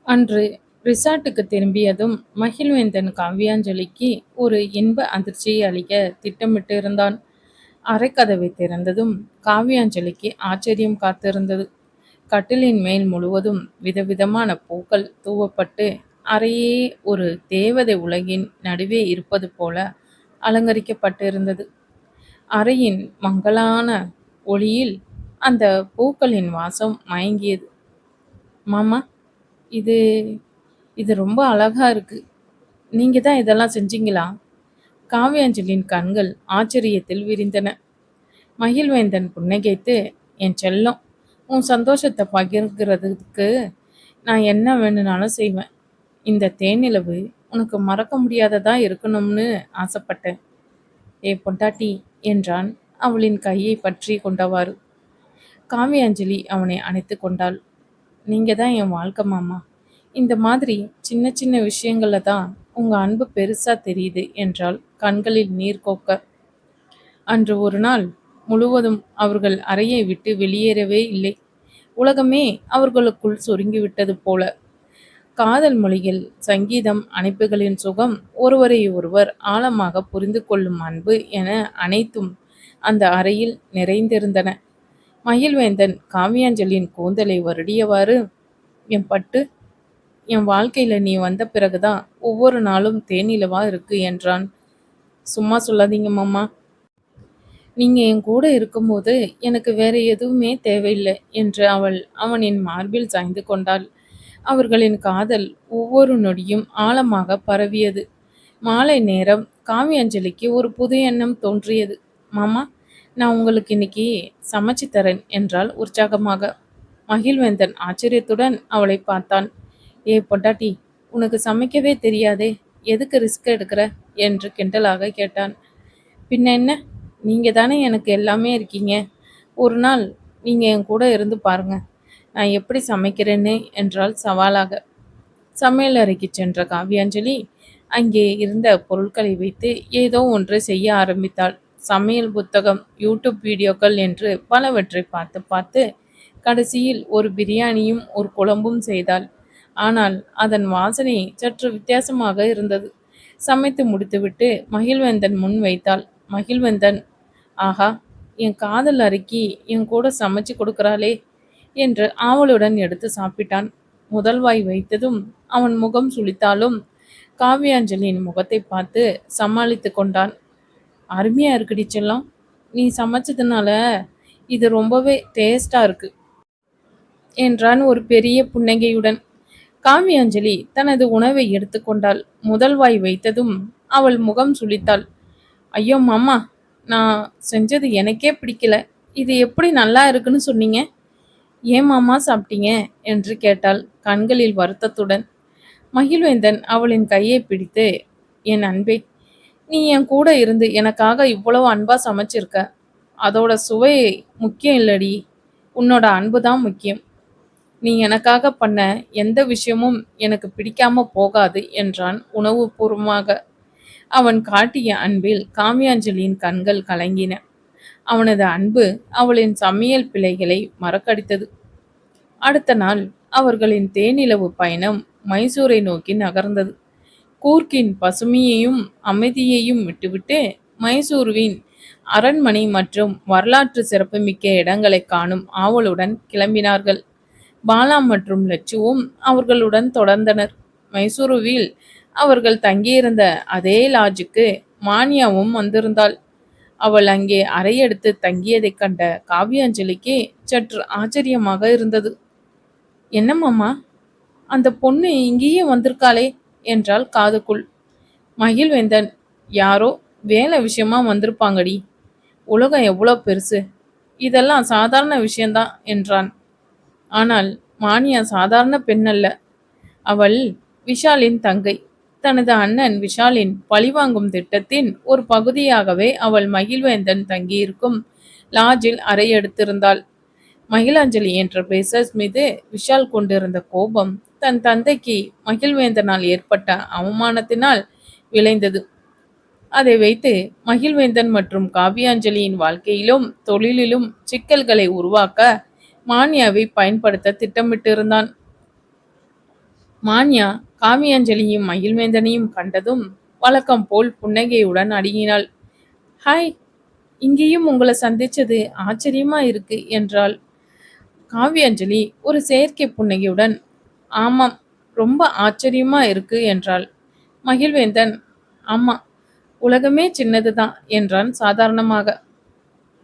அன்று ரிசார்ட்டுக்கு திரும்பியதும் மகிழ்வேந்தன் காவ்யாஞ்சலிக்கு ஒரு இன்ப அதிர்ச்சியை அளிக்க திட்டமிட்டு இருந்தான். அறைக்கதவை திறந்ததும் காவ்யாஞ்சலிக்கு ஆச்சரியம் காத்திருந்தது. கட்டிலின் மேல் முழுவதும் விதவிதமான பூக்கள் தூவப்பட்டு அறையே ஒரு தேவதை உலகின் நடுவே இருப்பது போல அலங்கரிக்கப்பட்டிருந்தது. அறையின் மங்கலான ஒளியில் அந்த பூக்களின் வாசம் மயங்கியது. மாமா, இது இது ரொம்ப அழகா இருக்கு. நீங்க தான் இதெல்லாம் செஞ்சீங்களா? காவ்யாஞ்சலியின் கண்கள் ஆச்சரியத்தில் விரிந்தன. மகிழ்வேந்தன் புன்னகைத்து, என் செல்லம், உன் சந்தோஷத்தை பகிர்கிறதுக்கு நான் என்ன வேணும்னாலும் செய்வேன். இந்த தேனிலவு உனக்கு மறக்க முடியாததா இருக்கணும்னு ஆசைப்பட்டேன். ஏ பொண்டாட்டி, என்றான் அவளின் கையை பற்றி கொண்டவாறு. காவ்யாஞ்சலி அவனை அணைத்து கொண்டாள். நீங்க தான் என் வாழ்க்கை மாமா. இந்த மாதிரி சின்ன சின்ன விஷயங்கள்ல தான் உங்க அன்பு பெருசா தெரியுது என்றாள் கண்களில் நீர் கோக்க. அன்று ஒரு நாள் முழுவதும் அவர்கள் அறையை விட்டு வெளியேறவே இல்லை. உலகமே அவர்களுக்குள் சுருங்கிவிட்டது போல. காதல் மொழிகள், சங்கீதம், அணைப்புகளின் சுகம், ஒருவரை ஒருவர் ஆழமாக புரிந்து கொள்ளும் அன்பு என அனைத்தும் அந்த அறையில் நிறைந்திருந்தன. மகிழ்வேந்தன் காவ்யாஞ்சலியின் கூந்தலை வருடியவாறு, என் பட்டு, என் வாழ்க்கையில நீ வந்த பிறகுதான் ஒவ்வொரு நாளும் தேனிலவா இருக்கு என்றான். சும்மா சொல்லாதீங்க மாமா. நீங்க என் கூட இருக்கும்போது எனக்கு வேற எதுவுமே தேவையில்லை என்று அவள் அவனின் மார்பில் சாய்ந்து கொண்டாள். அவர்களின் காதல் ஒவ்வொரு நொடியும் ஆழமாக பரவியது. மாலை நேரம் காவ்யாஞ்சலிக்கு ஒரு புது எண்ணம் தோன்றியது. மாமா, நான் உங்களுக்கு இன்னைக்கு சமைச்சு தரேன் என்றாள் உற்சாகமாக. மகிழ்வேந்தன் ஆச்சரியத்துடன் அவளை பார்த்தான். ஏ பொண்டாட்டி, உனக்கு சமைக்கவே தெரியாதே, எதுக்கு ரிஸ்க் எடுக்கிற என்று கிண்டலாக கேட்டான். பின்ன என்ன, நீங்க தானே எனக்கு எல்லாமே இருக்கீங்க. ஒரு நாள் நீங்க என் கூட இருந்து பாருங்க, நான் எப்படி சமைக்கிறேன்னு என்றாள் சவாலாக. சமையல் அறைக்கு சென்ற காவ்யாஞ்சலி அங்கே இருந்த பொருட்களை வைத்து ஏதோ ஒன்று செய்ய ஆரம்பித்தாள். சமையல் புத்தகம், யூடியூப் வீடியோக்கள் என்று பலவற்றை பார்த்து பார்த்து கடைசியில் ஒரு பிரியாணியும் ஒரு குழம்பும் செய்தாள். ஆனால் அதன் வாசனை சற்று வித்தியாசமாக இருந்தது. சமைத்து முடித்துவிட்டு மகிழ்வேந்தன் முன் வைத்தாள். மகிழ்வேந்தன், ஆஹா, என் காதல் அறைக்கு என் கூட சமைச்சு கொடுக்குறாளே என்று ஆவலுடன் எடுத்து சாப்பிட்டான். முதல் வாய் வைத்ததும் அவன் முகம் சுளித்தாலும் காவ்யாஞ்சலியின் முகத்தை பார்த்து சமாளித்து கொண்டான். அருமையா இருக்குடி செல்லம், நீ சமைச்சதுனால இது ரொம்பவே டேஸ்டா இருக்கு என்றான் ஒரு பெரிய புன்னகையுடன். காவ்யாஞ்சலி தனது உணவை எடுத்துக்கொண்டாள். முதல் வாய் வைத்ததும் அவள் முகம் சுளித்தாள். ஐயோ மாமா, நான் செஞ்சது எனக்கே பிடிக்கல. இது எப்படி நல்லா இருக்குன்னு சொன்னீங்க? ஏன் மாமா சாப்பிட்டீங்க என்று கேட்டாள் கண்களில் வருத்தத்துடன். மகிழ்வேந்தன் அவளின் கையை பிடித்து, என் அன்பே, நீ என் கூட இருந்து எனக்காக இவ்வளவு அன்பா சமைச்சிருக்க. அதோட சுவை முக்கியம் இல்லடி, உன்னோட அன்பு தான் முக்கியம். நீ எனக்காக பண்ண எந்த விஷயமும் எனக்கு பிடிக்காம போகாது என்றான் உணவுபூர்வமாக. அவன் காட்டிய அன்பில் காவ்யாஞ்சலியின் கண்கள் கலங்கின. அவனது அன்பு அவளின் சமையல் பிழைகளை மறக்கடித்தது. அடுத்த நாள் அவர்களின் தேனிலவு பயணம் மைசூரை நோக்கி நகர்ந்தது. கூர்க்கின் பசுமையையும் அமைதியையும் விட்டுவிட்டு மைசூருவின் அரண்மனை மற்றும் வரலாற்று சிறப்புமிக்க இடங்களை காணும் ஆவலுடன் கிளம்பினார்கள். பாலா மற்றும் லட்சுவும் அவர்களுடன் தொடர்ந்தனர். மைசூருவில் அவர்கள் தங்கியிருந்த அதே லாட்ஜுக்கு மானியாவும் வந்திருந்தாள். அவள் அங்கே அறையெடுத்து தங்கியதைக் கண்ட காவ்யாஞ்சலிக்கு சற்று ஆச்சரியமாக இருந்தது. என்னம்மாமா, அந்த பொண்ணு இங்கேயே வந்திருக்காளே என்றாள் காதுக்குள். மகிழ்வேந்தன், யாரோ வேலை விஷயமா வந்திருப்பாங்கடி. உலகம் எவ்வளோ பெருசு, இதெல்லாம் சாதாரண விஷயந்தான் என்றான். ஆனால் மானியா சாதாரண பெண் அல்ல. அவள் விஷாலின் தங்கை. தனது அண்ணன் விஷாலின் பழிவாங்கும் திட்டத்தின் ஒரு பகுதியாகவே அவள் மகிழ்வேந்தன் தங்கியிருக்கும் லாட்ஜில் அறை எடுத்திருந்தாள். மகிழாஞ்சலி என்ற பேசஸ் மீது விஷால் கொண்டிருந்த கோபம் தன் தந்தைக்கு மகிழ்வேந்தனால் ஏற்பட்ட அவமானத்தினால் விளைந்தது. அதை வைத்து மகிழ்வேந்தன் மற்றும் காவ்யாஞ்சலியின் வாழ்க்கையிலும் தொழிலிலும் சிக்கல்களை உருவாக்க மானியாவை பயன்படுத்த திட்டமிட்டிருந்தான். மான்யா காவியாஞ்சலியும் மகிழ்வேந்தனையும் கண்டதும் வழக்கம் போல் புன்னகையுடன் அடங்கினாள். ஹாய், இங்கேயும் உங்களை சந்திச்சது ஆச்சரியமா இருக்கு என்றாள். காவியாஞ்சலி ஒரு செயற்கை புன்னகையுடன் ஆமாம், ரொம்ப ஆச்சரியமா இருக்கு என்றாள். மகிழ்வேந்தன் ஆமா, உலகமே சின்னதுதான் என்றான் சாதாரணமாக.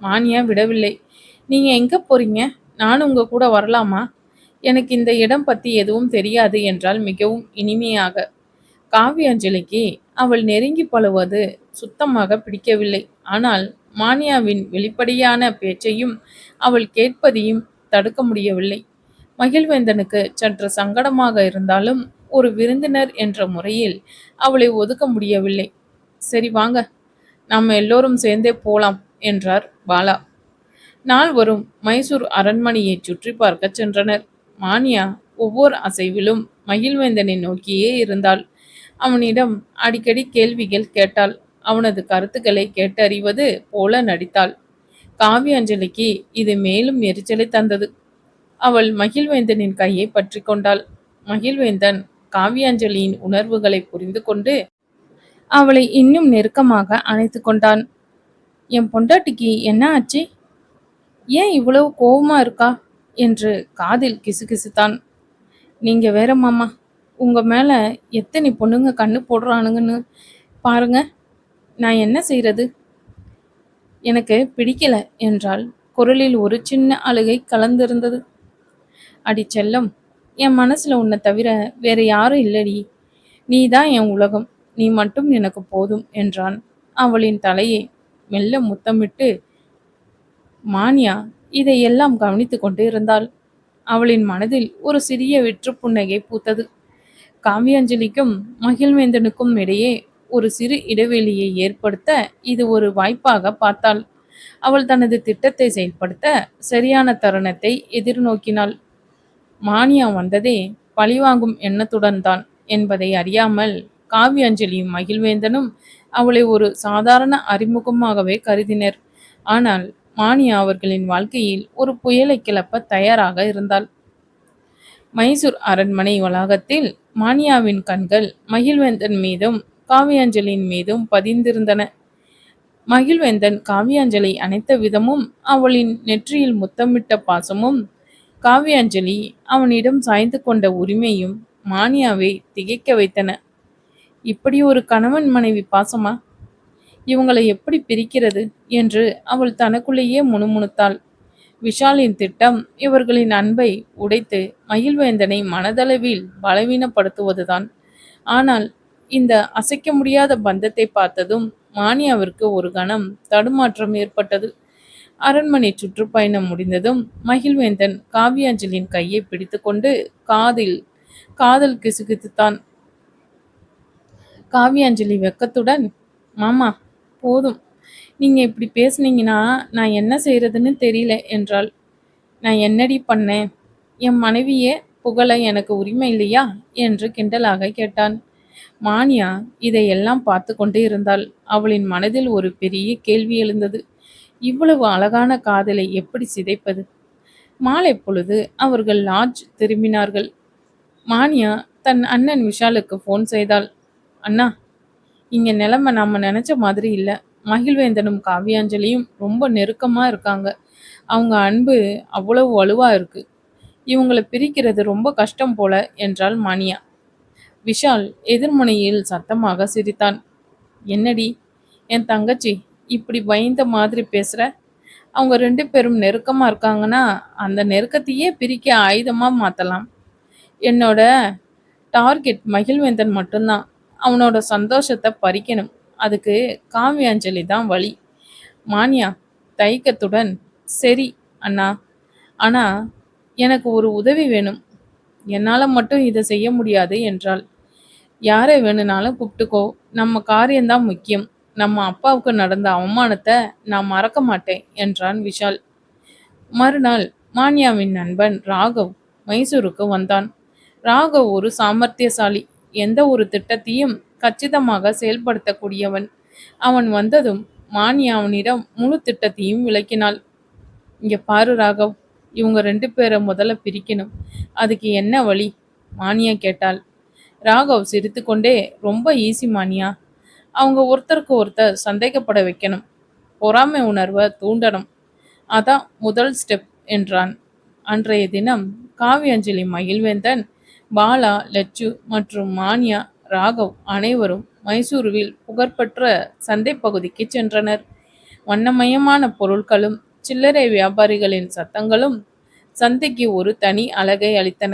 மானியா விடவில்லை. நீங்க எங்க போறீங்க? நான் உங்க கூட வரலாமா? எனக்கு இந்த இடம் பத்தி எதுவும் தெரியாது என்றால் மிகவும் இனிமையாக. காவியாஞ்சலிக்கு அவள் நெருங்கி பழகுவது சுத்தமாக பிடிக்கவில்லை. ஆனால் மானியாவின் வெளிப்படையான பேச்சையும் அவள் கேட்பதையும் தடுக்க முடியவில்லை. மகிழ்வேந்தனுக்கு சற்று சங்கடமாக இருந்தாலும் ஒரு விருந்தினர் என்ற முறையில் அவளை ஒதுக்க முடியவில்லை. சரி வாங்க, நாம எல்லோரும் சேர்ந்தே போலாம் என்றார் பாலா. நால்வரும் மைசூர் அரண்மனையை சுற்றி பார்க்க சென்றனர். மானியா ஒவ்வொரு அசைவிலும் மகிழ்வேந்தனை நோக்கியே இருந்தாள். அவனிடம் அடிக்கடி கேள்விகள் கேட்டாள். அவனது கருத்துக்களை கேட்டறிவது போல நடித்தாள். காவியாஞ்சலிக்கு இது மேலும் எரிச்சலை தந்தது. அவள் மகிழ்வேந்தனின் கையை பற்றி கொண்டாள். மகிழ்வேந்தன் காவியாஞ்சலியின் உணர்வுகளை புரிந்து கொண்டு அவளை இன்னும் நெருக்கமாக அணைத்து கொண்டான். என் பொண்டாட்டிக்கு என்ன ஆச்சு? ஏன் இவ்வளவு கோவமா இருக்கா என்று காதில் கிசுகிசுத்தான். நீங்க வேற மாமா, உங்க மேல எத்தனை பொண்ணுங்க கண்ணு போடுறானுங்கன்னு பாருங்க. நான் என்ன செய்யறது? எனக்கு பிடிக்கல என்றால் குரலில் ஒரு சின்ன அழுகை கலந்திருந்தது. அடி செல்லம், என் மனசுல உன்னை தவிர வேற யாரும் இல்லடி. நீ தான் என் உலகம், நீ மட்டும் எனக்கு போதும் என்றான். அவளின் தலையை மெல்ல முத்தமிட்டு மானியா இதையெல்லாம் கவனித்து கொண்டு இருந்தாள். அவளின் மனதில் ஒரு சிறிய வெற்று புன்னகை பூத்தது. காவியாஞ்சலிக்கும் மகிழ்வேந்தனுக்கும் இடையே ஒரு சிறு இடைவெளியை ஏற்படுத்த இது ஒரு வாய்ப்பாக பார்த்தாள். அவள் தனது திட்டத்தை செயல்படுத்த சரியான தருணத்தை எதிர்நோக்கினாள். மானியா வந்ததே பழிவாங்கும் எண்ணத்துடன் தான் என்பதை அறியாமல் காவியாஞ்சலியும் மகிழ்வேந்தனும் அவளை ஒரு சாதாரண அறிமுகமாகவே கருதினர். ஆனால் மானியா அவர்களின் வாழ்க்கையில் ஒரு புயலை கிளப்ப தயாராக இருந்தாள். மைசூர் அரண்மனை வளாகத்தில் மானியாவின் கண்கள் மகிழ்வேந்தன் மீதும் காவியாஞ்சலியின் மீதும் பதிந்திருந்தன. மகிழ்வேந்தன் காவியாஞ்சலி அணைத்த விதமும் அவளின் நெற்றியில் முத்தமிட்ட பாசமும் காவியாஞ்சலி அவனிடம் சாய்ந்து கொண்ட உரிமையும் மானியாவை திகைக்க வைத்தன. இப்படி ஒரு கணவன் மனைவி பாசமா? இவங்களை எப்படி பிரிக்கிறது என்று அவள் தனக்குள்ளேயே முணுமுணுத்தாள். விஷாலின் திட்டம் இவர்களின் அன்பை உடைத்து மகிழ்வேந்தனை மனதளவில் பலவீனப்படுத்துவதுதான். ஆனால் இந்த அசைக்க முடியாத பந்தத்தை பார்த்ததும் மானியாவிற்கு ஒரு கணம் தடுமாற்றம் ஏற்பட்டது. அரண்மனை சுற்றுப்பயணம் முடிந்ததும் மகிழ்வேந்தன் காவியாஞ்சலின் கையை பிடித்துக்கொண்டு காதல் கிசுகிசுத்தான். காவியாஞ்சலி வெக்கத்துடன் மாமா போதும், நீங்க இப்படி பேசுனீங்கன்னா நான் என்ன செய்யறதுன்னு தெரியல என்றாள். நான் என்னடி பண்ணேன்? என் மனைவியே புகழ எனக்கு உரிமை இல்லையா என்று கிண்டலாக கேட்டான். மானியா இதையெல்லாம் பார்த்து கொண்டு இருந்தாள். அவளின் மனதில் ஒரு பெரிய கேள்வி எழுந்தது. இவ்வளவு அழகான காதலை எப்படி சிதைப்பது? மாலை பொழுது அவர்கள் லாட்ஜ் திரும்பினார்கள். மானியா தன் அண்ணன் விஷாலுக்கு ஃபோன் செய்தாள். அண்ணா, இங்க நிலைமை நாம நினைச்ச மாதிரி இல்லை. மகிழ்வேந்தனும் காவியாஞ்சலியும் ரொம்ப நெருக்கமா இருக்காங்க. அவங்க அன்பு அவ்வளவு வலுவா இருக்கு. இவங்களை பிரிக்கிறது ரொம்ப கஷ்டம் போல என்றாள் மானியா. விஷால் எதிர்முனையில் சத்தமாக சிரித்தான். என்னடி என் தங்கச்சி இப்படி பயந்த மாதிரி பேசுற? அவங்க 2 பேரும் நெருக்கமா இருக்காங்கன்னா அந்த நெருக்கத்தையே பிரிக்க ஆயுதமா மாத்தலாம். என்னோட டார்கெட் மகிழ்வேந்தன் மட்டும்தான். அவனோட சந்தோஷத்தை பறிக்கணும். அதுக்கு காவியாஞ்சலி தான் வழி. மானியா தயக்கத்துடன் சரி அண்ணா, ஆனா எனக்கு ஒரு உதவி வேணும். என்னால மட்டும் இதை செய்ய முடியாது என்றாள். யாரை வேணும்னாலும் கூப்பிட்டுக்கோ, நம்ம காரியம்தான் முக்கியம். நம்ம அப்பாவுக்கு நடந்த அவமானத்தை நான் மறக்க மாட்டேன் என்றான் விஷால். மறுநாள் மானியாவின் நண்பன் ராகவ் மைசூருக்கு வந்தான். ராகவ் ஒரு சாமர்த்தியசாலி. எந்த ஒரு திட்டத்தையும் கச்சிதமாக செயல்படுத்தக்கூடியவன். அவன் வந்ததும் மானியா அவனிடம் முழு திட்டத்தையும் விளக்கினாள். இங்க பாரு ராகவ், இவங்க 2 பேரை முதல்ல பிரிக்கணும். அதுக்கு என்ன வழி? மானியா கேட்டாள். ராகவ் சிரித்துக்கொண்டே, ரொம்ப ஈஸி மானியா. அவங்க ஒருத்தருக்கு ஒருத்தர் சந்தேகப்பட வைக்கணும். பொறாமை உணர்வை தூண்டணும். அதான் முதல் ஸ்டெப் என்றான். அன்றைய தினம் காவியாஞ்சலி, மகிழ்வேந்தன், பாலா, லட்சு மற்றும் மானியா, ராகவ் அனைவரும் மைசூருவில் புகழ்பெற்ற சந்தை பகுதிக்கு சென்றனர். வண்ணமயமான பொருட்களும் சில்லறை வியாபாரிகளின் சத்தங்களும் சந்தைக்கு ஒரு தனி அழகை அளித்தன.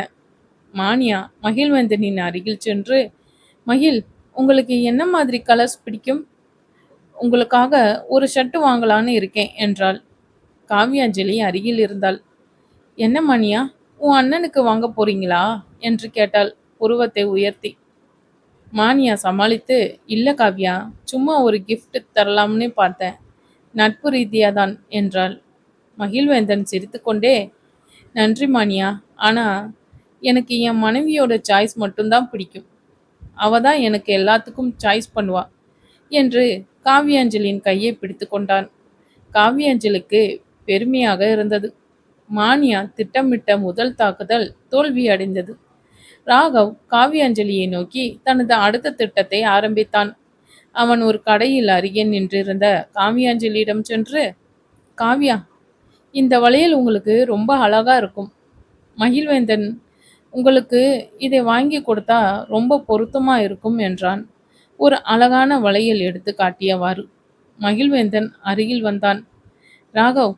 மானியா மகிழ்வேந்தனின் அருகில் சென்று, மகிழ், உங்களுக்கு என்ன மாதிரி கலர்ஸ் பிடிக்கும்? உங்களுக்காக ஒரு ஷர்ட் வாங்கலான்னு இருக்கேன் என்றாள். காவியாஞ்சலி அருகில் இருந்தாள். என்ன மானியா, உன் அண்ணனுக்கு வாங்க போறீங்களா என்று கேட்டாள் புருவத்தை உயர்த்தி. மானியா சமாளித்து, இல்ல காவ்யா, சும்மா ஒரு கிஃப்ட் தரலாம்னு பார்த்தேன், நட்பு ரீதியாதான் என்றாள். மகிழ்வேந்தன் சிரித்துக்கொண்டே, நன்றி மானியா, ஆனா எனக்கு என் மனைவியோட சாய்ஸ் மட்டும்தான் பிடிக்கும். அவ தான் எனக்கு எல்லாத்துக்கும் சாய்ஸ் பண்ணுவா என்று காவியாஞ்சலின் கையை பிடித்து கொண்டான். காவியாஞ்சலுக்கு பெருமையாக இருந்தது. மானியா திட்டமிட்ட முதல் தாக்குதல் தோல்வி அடைந்தது. ராகவ் காவியாஞ்சலியை நோக்கி தனது அடுத்த திட்டத்தை ஆரம்பித்தான். அவன் ஒரு கடையில் அருகே நின்றிருந்த காவியாஞ்சலியிடம் சென்று, காவ்யா, இந்த வளையல் உங்களுக்கு ரொம்ப அழகா இருக்கும். மகிழ்வேந்தன் உங்களுக்கு இதை வாங்கி கொடுத்தா ரொம்ப பொருத்தமா இருக்கும் என்றான். ஒரு அழகான வளையல் எடுத்து காட்டியவாறு. மகிழ்வேந்தன் அருகில் வந்தான். ராகவ்,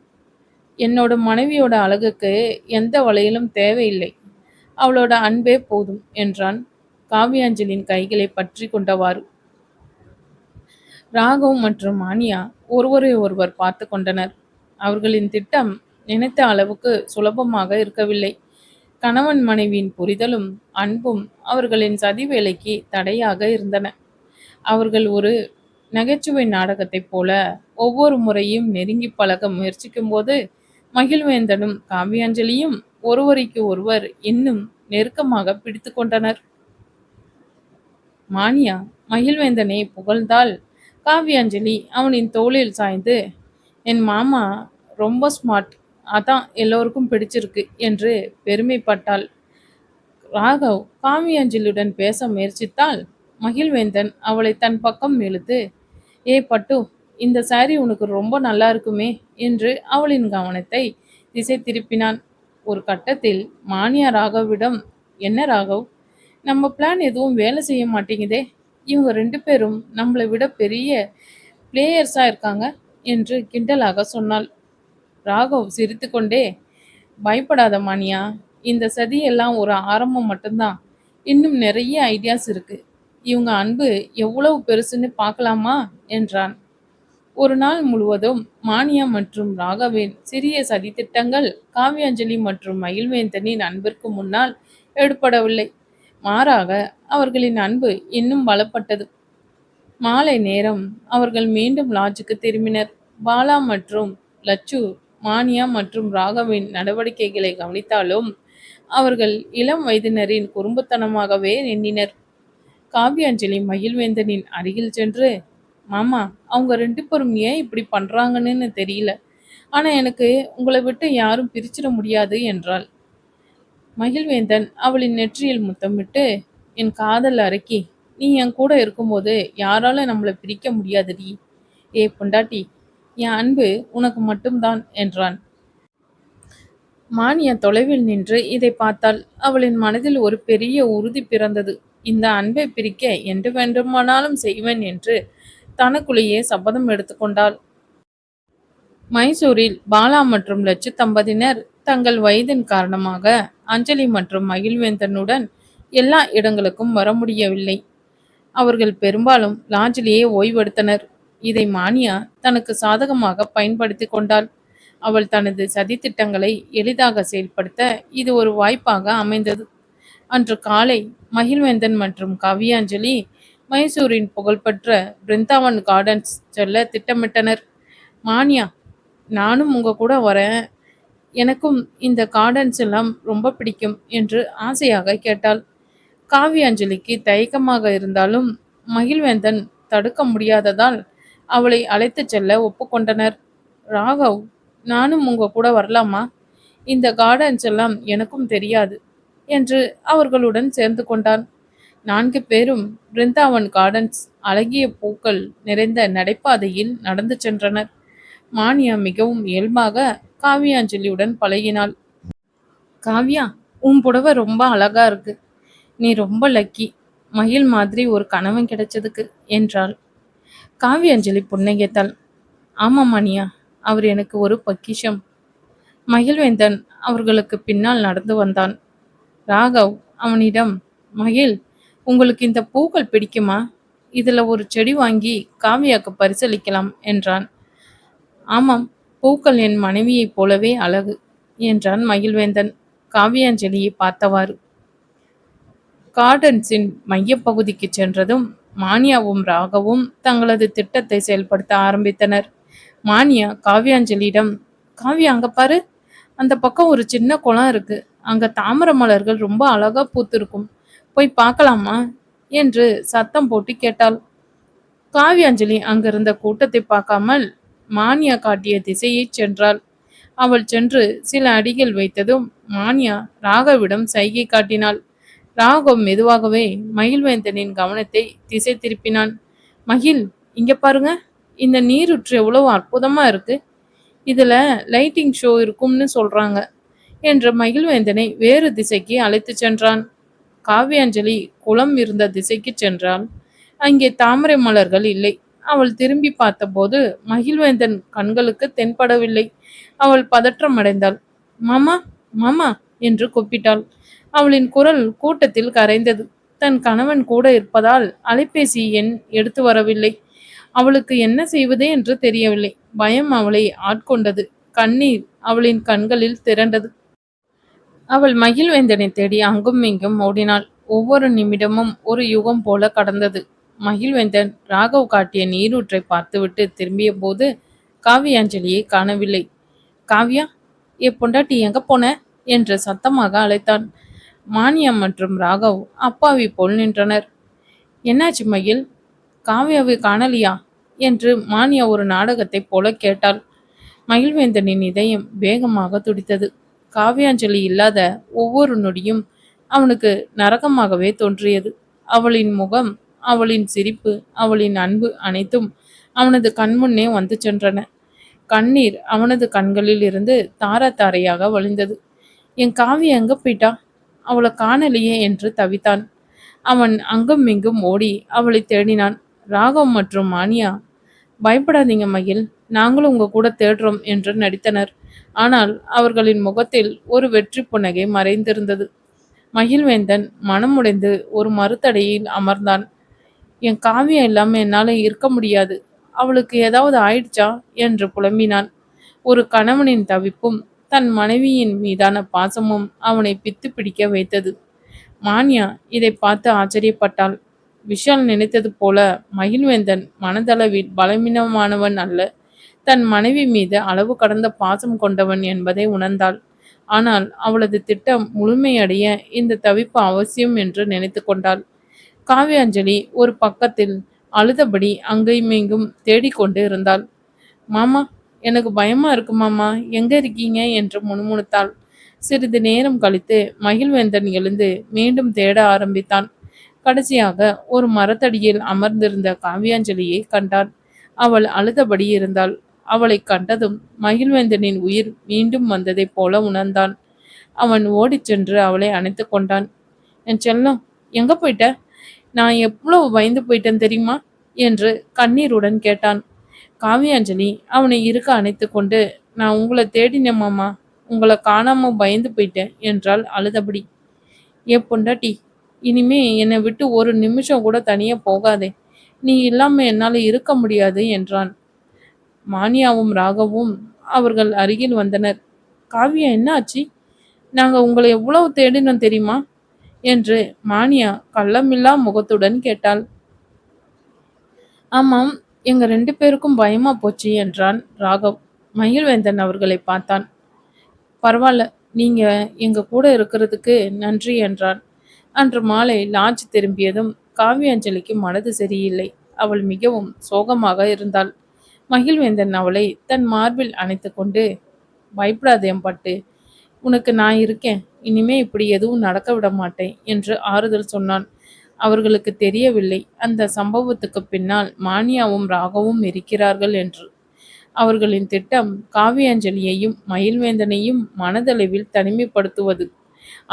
என்னோட மனைவியோட அழகுக்கு எந்த வளையலும் தேவையில்லை, அவளோட அன்பே போதும் என்றான் காவியாஞ்சலின் கைகளை பற்றி கொண்டவாறு. ராகவ் மற்றும் மானியா ஒருவரை ஒருவர் பார்த்து கொண்டனர். அவர்களின் திட்டம் நினைத்த அளவுக்கு சுலபமாக இருக்கவில்லை. கணவன் மனைவியின் புரிதலும் அன்பும் அவர்களின் சதி வேலைக்கு தடையாக இருந்தன. அவர்கள் ஒரு நகைச்சுவை நாடகத்தைப் போல ஒவ்வொரு முறையும் நெருங்கி பழக முயற்சிக்கும் போது மகிழ்வேந்தனும் காவியாஞ்சலியும் ஒருவருக்கு ஒருவர் இன்னும் நெருக்கமாக பிடித்து கொண்டனர். மானியா மகிழ்வேந்தனை புகழ்ந்தால் காவியாஞ்சலி அவனின் தோளில் சாய்ந்து, என் மாமா ரொம்ப ஸ்மார்ட், அதான் எல்லோருக்கும் பிடிச்சிருக்கு என்று பெருமைப்பட்டாள். ராகவ் காவியாஞ்சலியுடன் பேச முயற்சித்தால் மகிழ்வேந்தன் அவளை தன் பக்கம் இழுத்து, ஏ பட்டு, இந்த சாரி உனக்கு ரொம்ப நல்லா இருக்குமே என்று அவளின் கவனத்தை திசை திருப்பினான். ஒரு கட்டத்தில் மானியா ராகவிடம், என்ன ராகவ், நம்ம பிளான் எதுவும் வேலை செய்ய மாட்டேங்குதே, இவங்க 2 பேரும் நம்மளை விட பெரிய பிளேயர்ஸா இருக்காங்க என்று கிண்டலாக சொன்னாள். ராகவ் சிரித்துக்கொண்டே, பயப்படாத மானியா, இந்த சதி எல்லாம் ஒரு ஆரம்பம் மட்டும்தான், இன்னும் நிறைய ஐடியாஸ் இருக்கு, இவங்க அன்பு எவ்வளவு பெருசுன்னு பார்க்கலாமா என்றான். ஒரு நாள் முழுவதும் மானியா மற்றும் ராகவின் சிறிய சதித்திட்டங்கள் காவியாஞ்சலி மற்றும் மகிழ்வேந்தனின் அன்பிற்கு முன்னால் எடுபடவில்லை. மாறாக அவர்களின் அன்பு இன்னும் பலப்பட்டது. மாலை நேரம் அவர்கள் மீண்டும் லாட்ஜுக்கு திரும்பினர். பாலா மற்றும் லட்சு மானியா மற்றும் ராகவின் நடவடிக்கைகளை கவனித்தாலும் அவர்கள் இளம் வயதினரின் குறும்புத்தனமாகவே எண்ணினர். காவியாஞ்சலி மகிழ்வேந்தனின் அருகில் சென்று, மாமா, அவங்க 2 பேரும் ஏன் இப்படி பண்றாங்கன்னு தெரியல, ஆனா எனக்கு உங்களை விட்டு யாரும் பிரிச்சிட முடியாது என்றாள். மகிழ்வேந்தன் அவளின் நெற்றியில் முத்தமிட்டு, என் காதல் அரக்கி, நீ என் கூட இருக்கும்போது யாராலும் நம்மளை பிரிக்க முடியாதுடி. ஏ பொண்டாட்டி, என் அன்பு உனக்கு மட்டும்தான் என்றான். மானியா தொலைவில் நின்று இதை பார்த்தாள். அவளின் மனதில் ஒரு பெரிய உறுதி பிறந்தது. இந்த அன்பை பிரிக்க என்று வேண்டுமானாலும் செய்வேன் என்று தனக்குள்ளேயே சபதம் எடுத்துக்கொண்டாள். மைசூரில் பாலா மற்றும் லட்சு தம்பதியினர் தங்கள் வயதின் காரணமாக அஞ்சலி மற்றும் மகிழ்வேந்தனுடன் எல்லா இடங்களுக்கும் வர முடியவில்லை. அவர்கள் பெரும்பாலும் லாட்ஜிலேயே ஓய்வெடுத்தனர். இதை மானியா தனக்கு சாதகமாக பயன்படுத்தி கொண்டாள். அவள் தனது சதித்திட்டங்களை எளிதாக செயல்படுத்த இது ஒரு வாய்ப்பாக அமைந்தது. அன்று காலை மகிழ்வேந்தன் மற்றும் காவியாஞ்சலி மைசூரின் புகழ்பெற்ற பிருந்தாவன் கார்டன்ஸ் செல்ல திட்டமிட்டனர். மானியா, நானும் உங்க கூட வரேன், எனக்கும் இந்த கார்டன்ஸ் எல்லாம் ரொம்ப பிடிக்கும் என்று ஆசையாக கேட்டாள். காவியாஞ்சலிக்கு தயக்கமாக இருந்தாலும் மகிழ்வேந்தன் தடுக்க முடியாததால் அவளை அழைத்துச் செல்ல ஒப்புக்கொண்டனர். ராகவ், நானும் உங்க கூட வரலாமா? இந்த கார்டன்ஸ் எல்லாம் எனக்கும் தெரியாது என்று அவர்களுடன் சேர்ந்து கொண்டான். 4 பேரும் பிருந்தாவன் கார்டன்ஸ் அழகிய பூக்கள் நிறைந்த நடைபாதையில் நடந்து சென்றனர். மானியா மிகவும் இயல்பாக காவியாஞ்சலியுடன் பழகினாள். காவ்யா, உன் புடவை ரொம்ப அழகா இருக்கு. நீ ரொம்ப லக்கி. மயில் மாதிரி ஒரு கணவன் கிடைச்சதுக்கு என்றாள். காவியாஞ்சலி புன்னகைத்தாள். ஆமாம் மானியா, அவர் எனக்கு ஒரு பொக்கிஷம். மகிழ்வேந்தன் அவர்களுக்கு பின்னால் நடந்து வந்தான். ராகவ் அவனிடம், மகிழ், உங்களுக்கு இந்த பூக்கள் பிடிக்குமா? இதுல ஒரு செடி வாங்கி காவியாக்கு பரிசளிக்கலாம் என்றான். ஆமாம், பூக்கள் என் மனைவியைப் போலவே அழகு என்றான் மகிழ்வேந்தன் காவியாஞ்சலியை பார்த்தவாறு. கார்டன்ஸின் மையப்பகுதிக்கு சென்றதும் மானியாவும் ராகவும் தங்களது திட்டத்தை செயல்படுத்த ஆரம்பித்தனர். மானியா காவியாஞ்சலியிடம், காவியா அங்க பாரு, அந்த பக்கம் ஒரு சின்ன குளம் இருக்கு. அங்க தாமரை மலர்கள் ரொம்ப அழகா பூத்திருக்கும். போய் பார்க்கலாமா என்று சத்தம் போட்டு கேட்டாள். காவியாஞ்சலி அங்கிருந்த கூட்டத்தை பார்க்காமல் மானியா காட்டிய திசையை சென்றாள். அவள் சென்று சில அடிகள் வைத்ததும் மானியா ராகவிடம் சைகை காட்டினாள். ராகவ் மெதுவாகவே மகிழ்வேந்தனின் கவனத்தை திசை திருப்பினான். மகிழ், இங்க பாருங்க, இந்த நீரூற்று எவ்வளவு அற்புதமா இருக்கு. இதுல லைட்டிங் ஷோ இருக்கும்னு சொல்றாங்க என்ற மகிழ்வேந்தனை வேறு திசைக்கு அழைத்து சென்றான். காவியாஞ்சலி குளம் இருந்த திசைக்கு சென்றாள். அங்கே தாமரை மலர்கள் இல்லை. அவள் திரும்பி பார்த்தபோது மகிழ்வேந்தன் கண்களுக்கு தென்படவில்லை. அவள் பதற்றம் அடைந்தாள். மாமா, மாமா என்று கூப்பிட்டாள். அவளின் குரல் கூட்டத்தில் கரைந்தது. தன் கணவன் கூட இருப்பதால் அலைபேசி எண் எடுத்து வரவில்லை. அவளுக்கு என்ன செய்வது என்று தெரியவில்லை. பயம் அவளை ஆட்கொண்டது. கண்ணீர் அவளின் கண்களில் திரண்டது. அவள் மகிழ்வேந்தனை தேடி அங்கும் இங்கும் ஓடினாள். ஒவ்வொரு நிமிடமும் ஒரு யுகம் போல கடந்தது. மகிழ்வேந்தன் ராகவ் காட்டிய நீரூற்றை பார்த்துவிட்டு திரும்பிய போது காவியாஞ்சலியை காணவில்லை. காவ்யா, பொண்டாட்டி எங்க போன என்று சத்தமாக அழைத்தான். மானியா மற்றும் ராகவ் அப்பாவி போல் நின்றனர். என்னாச்சு மகிழ், காவ்யாவை காணலியா என்று மானியா ஒரு நாடகத்தைப் போல கேட்டாள். மகிழ்வேந்தனின் இதயம் வேகமாக துடித்தது. காவியாஞ்சலி இல்லாத ஒவ்வொரு நொடியும் அவனுக்கு நரகமாகவே தோன்றியது. அவளின் முகம், அவளின் சிரிப்பு, அவளின் அன்பு அனைத்தும் அவனது கண்முன்னே வந்து சென்றன. கண்ணீர் அவனது கண்களில் இருந்து தார தாரையாக வழிந்தது. என் காவியா எங்க போயிட்டா, அவளை காணலையே என்று தவித்தான். அவன் அங்கும் இங்கும் ஓடி அவளை தேடினான். ராகவ் மற்றும் மானியா, பயப்படாதீங்க மகிழ், நாங்களும் உங்க கூட தேடுறோம் என்று நடித்தனர். ஆனால் அவர்களின் முகத்தில் ஒரு வெற்றி புன்னகை மறைந்திருந்தது. மகிழ்வேந்தன் மனமுடைந்து ஒரு மறுத்தடையில் அமர்ந்தான். என் காவியம் இல்லாம என்னால இருக்க முடியாது. அவளுக்கு ஏதாவது ஆயிடுச்சா என்று புலம்பினான். ஒரு கணவனின் தவிப்பும் தன் மனைவியின் மீதான பாசமும் அவனை பித்து பிடிக்க வைத்தது. மானியா இதை பார்த்து ஆச்சரியப்பட்டாள். விஷால் நினைத்தது போல மகிழ்வேந்தன் மனதளவில் பலவீனமானவன் அல்ல. தன் மனைவி மீது அளவு கடந்த பாசம் கொண்டவன் என்பதை உணர்ந்தாள். ஆனால் அவளது திட்டம் முழுமையடைய இந்த தவிப்பு அவசியம் என்று நினைத்து கொண்டாள். காவியாஞ்சலி ஒரு பக்கத்தில் அழுதபடி அங்கையுமிங்கும் தேடிக்கொண்டு இருந்தாள். மாமா, எனக்கு பயமா இருக்கு மாமா, எங்க இருக்கீங்க என்று முணுமுணுத்தாள். சிறிது நேரம் கழித்து மகிழ்வேந்தன் எழுந்து மீண்டும் தேட ஆரம்பித்தான். கடைசியாக ஒரு மரத்தடியில் அமர்ந்திருந்த காவியாஞ்சலியை கண்டான். அவள் அழுதபடி இருந்தாள். அவளை கண்டதும் மகிழ்வேந்தனின் உயிர் மீண்டும் வந்ததைப் போல உணர்ந்தான். அவன் ஓடிச் சென்று அவளை அணைத்து கொண்டான். என் செல்லம், எங்க போயிட்ட? நான் எவ்வளவு பயந்து போயிட்டேன் தெரியுமா என்று கண்ணீருடன் கேட்டான். காவியாஞ்சலி அவனை இருக்க அணைத்து கொண்டு, நான் உங்களை தேடினேன் மாமா, உங்களை காணாம பயந்து போயிட்டேன் என்றாள் அழுதபடி. பொண்டாட்டி, இனிமே என்னை விட்டு ஒரு நிமிஷம் கூட தனியா போகாதே. நீ இல்லாம என்னால இருக்க முடியாது என்றான். மானியாவும் ராகவும் அவர்கள் அருகில் வந்தனர். காவியா, என்ன ஆச்சு? நாங்க உங்களை எவ்வளவு தேடினோம் தெரியுமா என்று மானியா கள்ளமில்லா முகத்துடன் கேட்டாள். ஆமாம், எங்க 2 பேருக்கும் பயமா போச்சு என்றான் ராகவ். மகிழ்வேந்தன் அவர்களை பார்த்தான். பரவாயில்ல, நீங்க எங்க கூட இருக்கிறதுக்கு நன்றி என்றான். அன்று மாலை லாட்ஜ் திரும்பியதும் காவியாஞ்சலிக்கு மனது சரியில்லை. அவள் மிகவும் சோகமாக இருந்தாள். மகிழ்வேந்தன் அவளை தன் மார்பில் அணைத்து கொண்டு, பயப்படாதே பட்டு, உனக்கு நான் இருக்கேன், இனிமே இப்படி எதுவும் நடக்க விட மாட்டேன் என்று ஆறுதல் சொன்னான். அவர்களுக்கு தெரியவில்லை அந்த சம்பவத்துக்கு பின்னால் மானியாவும் ராகவும் இருக்கிறார்கள் என்று. அவர்களின் திட்டம் காவியாஞ்சலியையும் மயில்வேந்தனையும் மனதளவில் தனிமைப்படுத்துவது.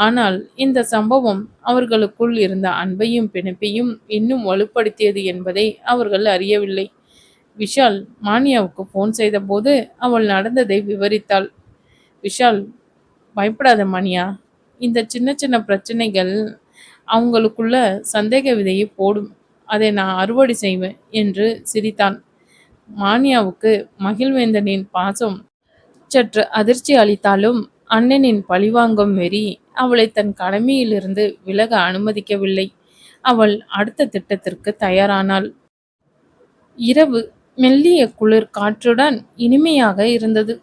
ஆனால் இந்த சம்பவம் அவர்களுக்குள் இருந்த அன்பையும் பிணைப்பையும் இன்னும் வலுப்படுத்தியது என்பதை அவர்கள் அறியவில்லை. விஷால் மானியாவுக்கு ஃபோன் செய்தபோது அவள் நடந்ததை விவரித்தாள். விஷால், பயப்படாத மானியா, இந்த சின்ன சின்ன பிரச்சனைகள் அவங்களுக்குள்ள சந்தேக விதையை போடும். அதை நான் அறுவடை செய்வேன் என்று சிரித்தான். மானியாவுக்கு மகிழ்வேந்தனின் பாசம் சற்று அதிர்ச்சி அளித்தாலும் அண்ணனின் பழிவாங்கும் வெறி அவளை தன் கடமையிலிருந்து விலக அனுமதிக்கவில்லை. அவள் அடுத்த திட்டத்திற்கு தயாரானாள். இரவு மெல்லிய குளிர் காற்றுடன் இனிமையாக இருந்தது.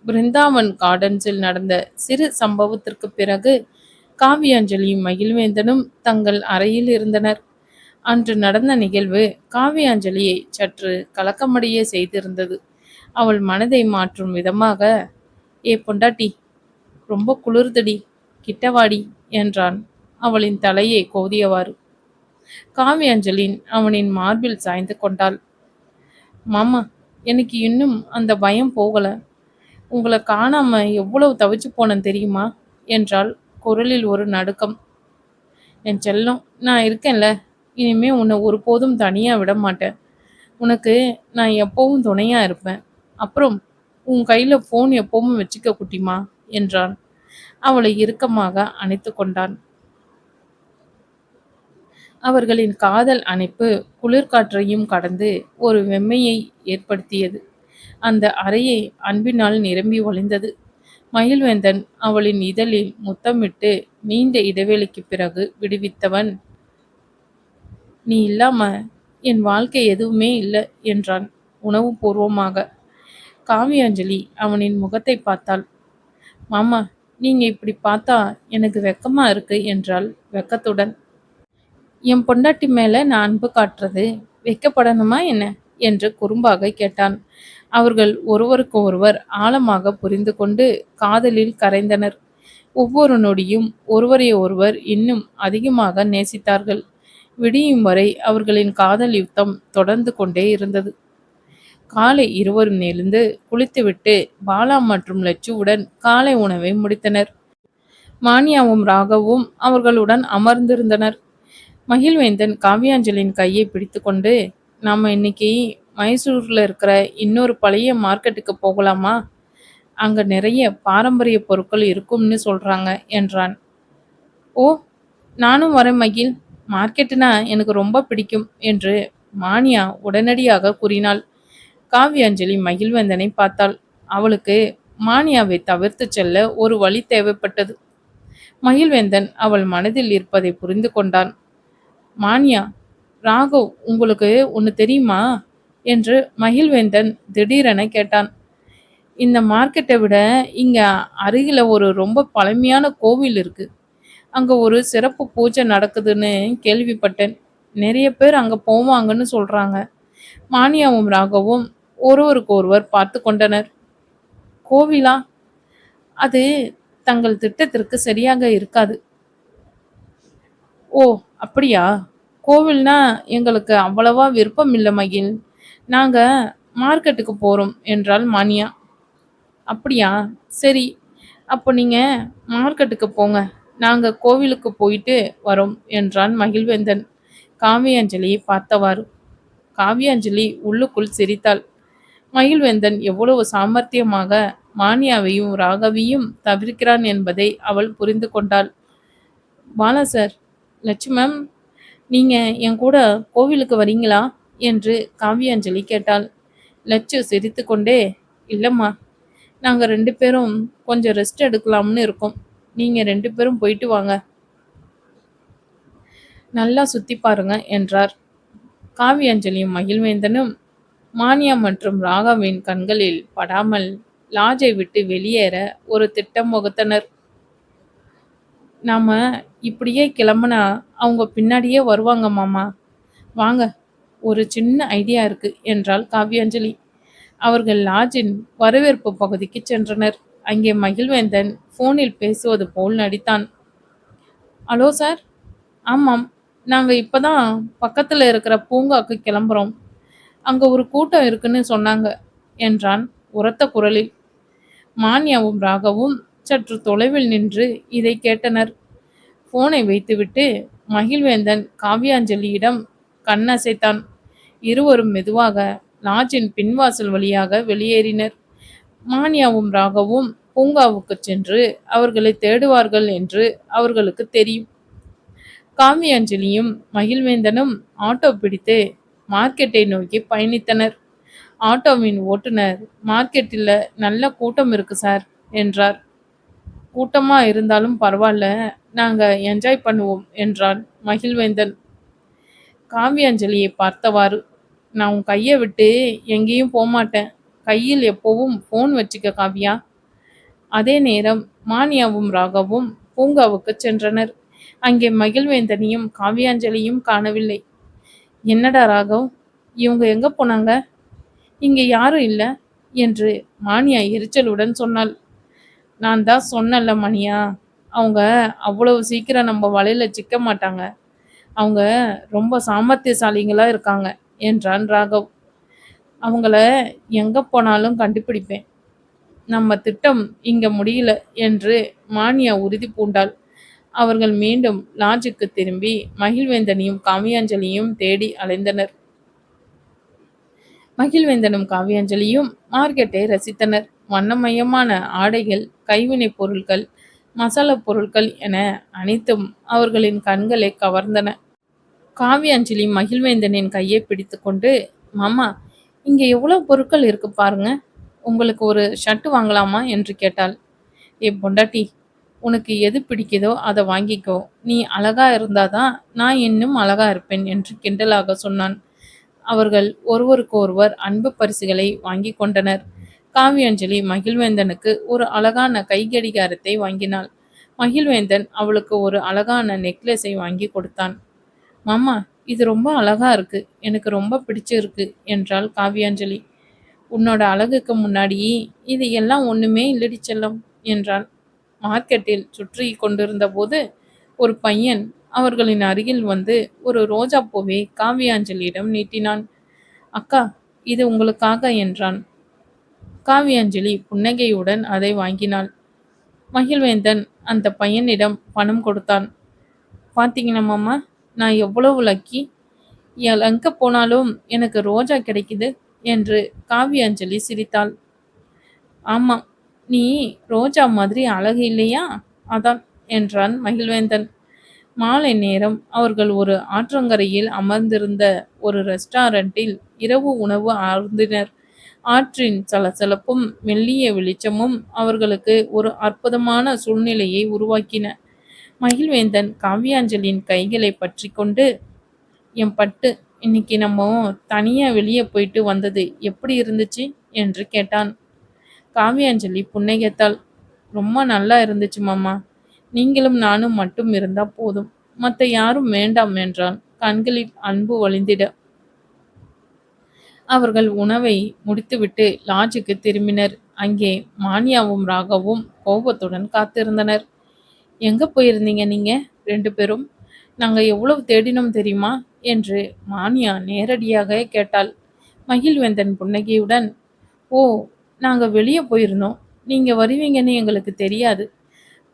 பிருந்தாவன் கார்டன்ஸில் நடந்த சிறு சம்பவத்திற்கு பிறகு காவியாஞ்சலியும் மகிழ்வேந்தனும் தங்கள் அறையில் இருந்தனர். அன்று நடந்த நிகழ்வு காவியாஞ்சலியை சற்று கலக்கமடைய செய்திருந்தது. அவள் மனதை மாற்றும் விதமாக, ஏ பொண்டாட்டி, ரொம்ப குளிர்தடி, கிட்டவாடி என்றான் அவளின் தலையை கோதியவாறு. காவியாஞ்சலின் அவனின் மார்பில் சாய்ந்து கொண்டாள். மாமா, எனக்கு இன்னும் அந்த பயம் போகல. உங்களை காணாம எவ்வளவு தவிச்சு போனேன் தெரியுமா என்றாள் குரலில் ஒரு நடுக்கம். என் செல்லம், நான் இருக்கேன்ல, இனிமே உன்னை ஒருபோதும் தனியா விட மாட்டேன். உனக்கு நான் எப்பவும் துணையா இருப்பேன். அப்புறம் உன் கையில ஃபோன் எப்பவும் வச்சுக்க குட்டிமா என்றான். அவளை இறுக்கமாக அணைத்து கொண்டான். அவர்களின் காதல் அணைப்பு குளிர்காற்றையும் கடந்து ஒரு வெம்மையை ஏற்படுத்தியது. அந்த அறையை அன்பினால் நிரம்பி வழிந்தது. மகிழ்வேந்தன் அவளின் இதழில் முத்தமிட்டு நீண்ட இடைவேளைக்கு பிறகு விடுவித்தவன், நீ இல்லாம என் வாழ்க்கை எதுவுமே இல்லை என்றான் உணவுபூர்வமாக. காவியாஞ்சலி அவனின் முகத்தை பார்த்தாள். மாமா, நீங்க இப்படி பார்த்தா எனக்கு வெக்கமா இருக்கு என்றாள் வெக்கத்துடன். என் பொண்டாட்டி மேல நான் அன்பு காட்டுறது வெக்கப்படணுமா என்ன என்று குறும்பாக கேட்டான். அவர்கள் ஒருவருக்கு ஒருவர் ஆழமாக புரிந்து கொண்டு காதலில் கரைந்தனர். ஒவ்வொரு நொடியும் ஒருவரை ஒருவர் இன்னும் அதிகமாக நேசித்தார்கள். விடியும் வரை அவர்களின் காதல் யுத்தம் தொடர்ந்து கொண்டே இருந்தது. காலை இருவரும் எழுந்து குளித்துவிட்டு பாலா மற்றும் லட்சுவுடன் காலை உணவை முடித்தனர். மானியாவும் ராகவும் அவர்களுடன் அமர்ந்திருந்தனர். மகிழ்வேந்தன் காவியாஞ்சலின் கையை பிடித்து கொண்டு, நாம இன்னைக்கு மைசூரில் இருக்கிற இன்னொரு பழைய மார்க்கெட்டுக்கு போகலாமா? அங்க நிறைய பாரம்பரிய பொருட்கள் இருக்கும்னு சொல்றாங்க என்றான். ஓ, நானும் வரேன் மகிழ். மார்க்கெட்டுனா எனக்கு ரொம்ப பிடிக்கும் என்று மானியா உடனடியாக கூறினாள். காவியாஞ்சலி மகிழ்வேந்தனை பார்த்தாள். அவளுக்கு மானியாவை தவிர்த்து செல்ல ஒரு வழி தேவைப்பட்டது. மகிழ்வேந்தன் அவள் மனதில் இருப்பதை புரிந்து கொண்டான். மானியா, ராகவ் உங்களுக்கு ஒன்று தெரியுமா என்று மகிழ்வேந்தன் திடீரென கேட்டான். இந்த மார்க்கெட்டை விட இங்க அருகில ஒரு ரொம்ப பழமையான கோவில் இருக்கு. அங்க ஒரு சிறப்பு பூஜை நடக்குதுன்னு கேள்விப்பட்டேன். நிறைய பேர் அங்க போவாங்கன்னு சொல்றாங்க. மானியாவும் ராகவும் ஒருவருக்கு ஒருவர் பார்த்து கொண்டனர். கோவிலா? அது தங்கள் திட்டத்திற்கு சரியாக இருக்காது. ஓ, அப்படியா? கோவில்னா எங்களுக்கு அவ்வளவா விருப்பம் இல்லை மகிழ். நாங்க மார்க்கெட்டுக்கு போறோம் என்றாள் மானியா. அப்படியா? சரி, அப்போ நீங்க மார்க்கெட்டுக்கு போங்க. நாங்க கோவிலுக்கு போயிட்டு வரோம் என்றான் மகிழ்வேந்தன் காவியாஞ்சலியை பார்த்தவாறு. காவியாஞ்சலி உள்ளுக்குள் சிரித்தாள். மகிழ்வேந்தன் எவ்வளவு சாமர்த்தியமாக மானியாவையும் ராகவியும் தவிர்க்கிறான் என்பதை அவள் புரிந்து கொண்டாள். பாலா சார், லட்சு மேம், நீங்க என் கூட கோவிலுக்கு வரீங்களா என்று காவியாஞ்சலி கேட்டாள். லட்சு சிரித்து கொண்டே, இல்லைம்மா, நாங்கள் 2 பேரும் கொஞ்சம் ரெஸ்ட் எடுக்கலாம்னு இருக்கோம். நீங்கள் 2 பேரும் போயிட்டு வாங்க, நல்லா சுற்றி பாருங்க என்றார். காவியாஞ்சலியும் மகிழ்வேந்தனும் மானியா மற்றும் ராகாவின் கண்களில் படாமல் லாட்ஜை விட்டு வெளியேற ஒரு திட்டம் வகுத்தனர். நாம இப்படியே கிளம்புனா அவங்க பின்னாடியே வருவாங்க மாமா. வாங்க, ஒரு சின்ன ஐடியா இருக்கு என்றாள் காவியாஞ்சலி. அவர்கள் லாட்ஜின் வரவேற்பு பகுதிக்கு சென்றனர். அங்கே மகிழ்வேந்தன் போனில் பேசுவது போல் நடித்தான். Hello sir. ஆமாம், நாங்க இப்பதான் பக்கத்துல இருக்கிற பூங்காக்கு கிளம்புறோம். அங்க ஒரு கூட்டம் இருக்குன்னு சொன்னாங்க என்றான் உரத்த குரலில். மான்யாவும் ராகவும் சற்று தொலைவில் நின்று இதை கேட்டனர். போனை வைத்துவிட்டு மகிழ்வேந்தன் காவ்யாஞ்சலியிடம் கண்ணசைத்தான். இருவரும் மெதுவாக லாட்ஜின் பின்வாசல் வழியாக வெளியேறினர். மான்யாவும் ராகவும் பூங்காவுக்கு சென்று அவர்களை தேடுவார்கள் என்று அவர்களுக்கு தெரியும். காவ்யாஞ்சலியும் மகிழ்வேந்தனும் ஆட்டோ பிடித்து மார்க்கெட்டை நோக்கி பயணித்தனர். ஆட்டோவின் ஓட்டுநர், மார்க்கெட்டில் நல்ல கூட்டம் இருக்கு சார் என்றார். கூட்டமா இருந்தாலும் பரவாயில்ல, நாங்க என்ஜாய் பண்ணுவோம் என்றான் மகிழ்வேந்தன் காவ்யாஞ்சலியை பார்த்தவாறு. நான் உன் கையை விட்டு எங்கேயும் போகமாட்டேன். கையில் எப்பவும் ஃபோன் வச்சுக்க காவ்யா. அதே நேரம் மானியாவும் ராகவும் பூங்காவுக்கு சென்றனர். அங்கே மகிழ்வேந்தனையும் காவ்யாஞ்சலியும் காணவில்லை. என்னடா ராகவ், இவங்க எங்க போனாங்க? இங்க யாரும் இல்லை என்று மானியா எரிச்சலுடன் சொன்னாள். நான் தான் சொன்னல மணியா, அவங்க அவ்வளவு சீக்கிரம் நம்ம வலையில சிக்க மாட்டாங்க. அவங்க ரொம்ப சாமர்த்தியசாலிங்களா இருக்காங்க என்றான் ராகவ். அவங்கள எங்க போனாலும் கண்டுபிடிப்பேன். நம்ம திட்டம் இங்க முடியல என்று மானியா உறுதி பூண்டாள். அவர்கள் மீண்டும் லாட்ஜுக்கு திரும்பி மகிழ்வேந்தனையும் காவியாஞ்சலியும் தேடி அலைந்தனர். மகிழ்வேந்தனும் காவியாஞ்சலியும் மார்க்கெட்டை ரசித்தனர். வண்ணமயமான ஆடைகள், கைவினைப் பொருட்கள், மசாலா பொருட்கள் என அனைத்தும் அவர்களின் கண்களை கவர்ந்தன. காவியாஞ்சலி மகிழ்வேந்தனின் கையை பிடித்து கொண்டு, மாமா, இங்க எவ்வளோ பொருட்கள் இருக்கு பாருங்க. உங்களுக்கு ஒரு ஷர்ட் வாங்கலாமா என்று கேட்டாள். ஏ பொண்டாட்டி, உனக்கு எது பிடிக்குதோ அதை வாங்கிக்கோ. நீ அழகா இருந்தாதான் நான் இன்னும் அழகா இருப்பேன் என்று கிண்டலாக சொன்னான். அவர்கள் ஒருவருக்கு ஒருவர் அன்பு பரிசுகளை வாங்கி கொண்டனர். காவியாஞ்சலி மகிழ்வேந்தனுக்கு ஒரு அழகான கைகடிகாரத்தை வாங்கினாள். மகிழ்வேந்தன் அவளுக்கு ஒரு அழகான நெக்லஸை வாங்கி கொடுத்தான். மாமா, இது ரொம்ப அழகா இருக்கு, எனக்கு ரொம்ப பிடிச்சிருக்கு என்றாள் காவியாஞ்சலி. உன்னோட அழகுக்கு முன்னாடி இது எல்லாம் ஒண்ணுமே இல்லடி செல்லம் என்றான். மார்க்கெட்டில் சுற்றி கொண்டிருந்த போது ஒரு பையன் அவர்களின் அருகில் வந்து ஒரு ரோஜா பூவை காவியாஞ்சலியிடம் நீட்டினான். அக்கா, இது உங்களுக்காக என்றான். காவியாஞ்சலி புன்னகையுடன் அதை வாங்கினாள். மகிழ்வேந்தன் அந்த பையனிடம் பணம் கொடுத்தான். பார்த்தீங்களா மாமா, நான் எவ்வளவு லக்கி. எங்க போனாலும் எனக்கு ரோஜா கிடைக்குது என்று காவியாஞ்சலி சிரித்தாள். ஆமாம், நீ ரோஜா மாதிரி அழகு இல்லையா, அதான் என்றான் மகிழ்வேந்தன். மாலை நேரம் அவர்கள் ஒரு ஆற்றங்கரையில் அமர்ந்திருந்த ஒரு ரெஸ்டாரண்டில் இரவு உணவு அருந்தினர். ஆற்றின் சலசலப்பும் மெல்லிய வெளிச்சமும் அவர்களுக்கு ஒரு அற்புதமான சூழ்நிலையை உருவாக்கின. மகிழ்வேந்தன் காவியாஞ்சலின் கைகளை பற்றி கொண்டு, என் பட்டு, இன்னைக்கு நம்ம தனியா வெளியே போயிட்டு வந்தது எப்படி இருந்துச்சு என்று கேட்டான். காவியாஞ்சலி புன்னகைத்தாள். ரொம்ப நல்லா இருந்துச்சு மாமா. நீங்களும் நானும் மட்டும் இருந்தா போதும், மற்ற யாரும் வேண்டாம் என்றான் கண்களில் அன்பு வழிந்திட. அவர்கள் உணவை முடித்துவிட்டு லாட்ஜுக்கு திரும்பினர். அங்கே மானியாவும் ராகவும் கோபத்துடன் காத்திருந்தனர். எங்க போயிருந்தீங்க நீங்க ரெண்டு பேரும்? நாங்க எவ்வளவு தேடினோம் தெரியுமா என்று மானியா நேரடியாக கேட்டாள். மகிழ்வேந்தன் புன்னகையுடன், ஓ, நாங்க வெளியே போயிருந்தோம், நீங்க வருவீங்கன்னு எங்களுக்கு தெரியாது.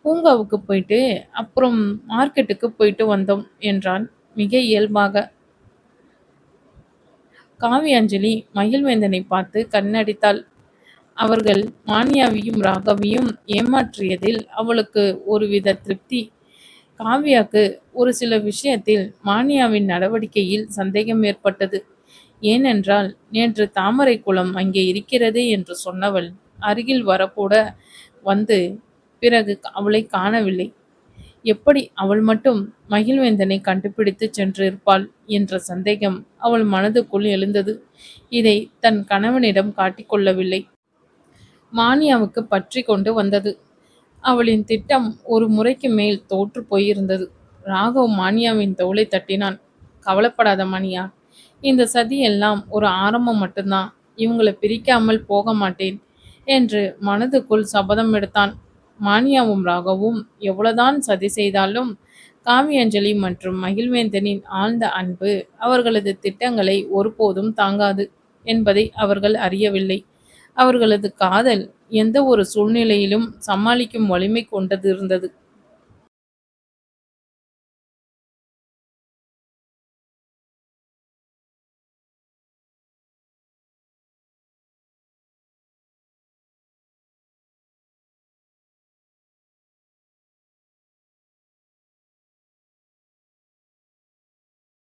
பூங்காவுக்கு போயிட்டு அப்புறம் மார்க்கெட்டுக்கு போயிட்டு வந்தோம் என்றான் மிக இயல்பாக. காவியாஞ்சலி மகிழ்வேந்தனை பார்த்து கண்ணடித்தாள். அவர்கள் மானியாவையும் ராகவியும் ஏமாற்றியதில் அவளுக்கு ஒருவித திருப்தி. காவ்யாக்கு ஒரு சில விஷயத்தில் மானியாவின் நடவடிக்கையில் சந்தேகம் ஏற்பட்டது. ஏனென்றால் நேற்று தாமரை குளம் அங்கே இருக்கிறது என்று சொன்னவள் அருகில் வரக்கூட வந்து பிறகு அவளை காணவில்லை. எப்படி அவள் மட்டும் மகிழ்வேந்தனை கண்டுபிடித்து சென்றிருப்பாள் என்ற சந்தேகம் அவள் மனதுக்குள் எழுந்தது. இதை தன் கணவனிடம் காட்டிக்கொள்ளவில்லை. மானியாவுக்கு பற்றி கொண்டு வந்தது. அவளின் திட்டம் ஒரு முறைக்கு மேல் தோற்று போயிருந்தது. ராகவ் மானியாவின் தோளை தட்டினான். கவலைப்படாத மானியா, இந்த சதி எல்லாம் ஒரு ஆரம்பம் மட்டும்தான். இவங்களை பிரிக்காமல் போக மாட்டேன் என்று மனதுக்குள் சபதம் எடுத்தான். மானியாவும் ராகவும் எவ்வளவுதான் சதி செய்தாலும் காவியாஞ்சலி மற்றும் மகிழ்வேந்தனின் ஆழ்ந்த அன்பு அவர்களது திட்டங்களை ஒருபோதும் தாங்காது என்பதை அவர்கள் அறியவில்லை. அவர்களது காதல் எந்த ஒரு சூழ்நிலையிலும் சமாளிக்கும் வலிமை கொண்டது இருந்தது.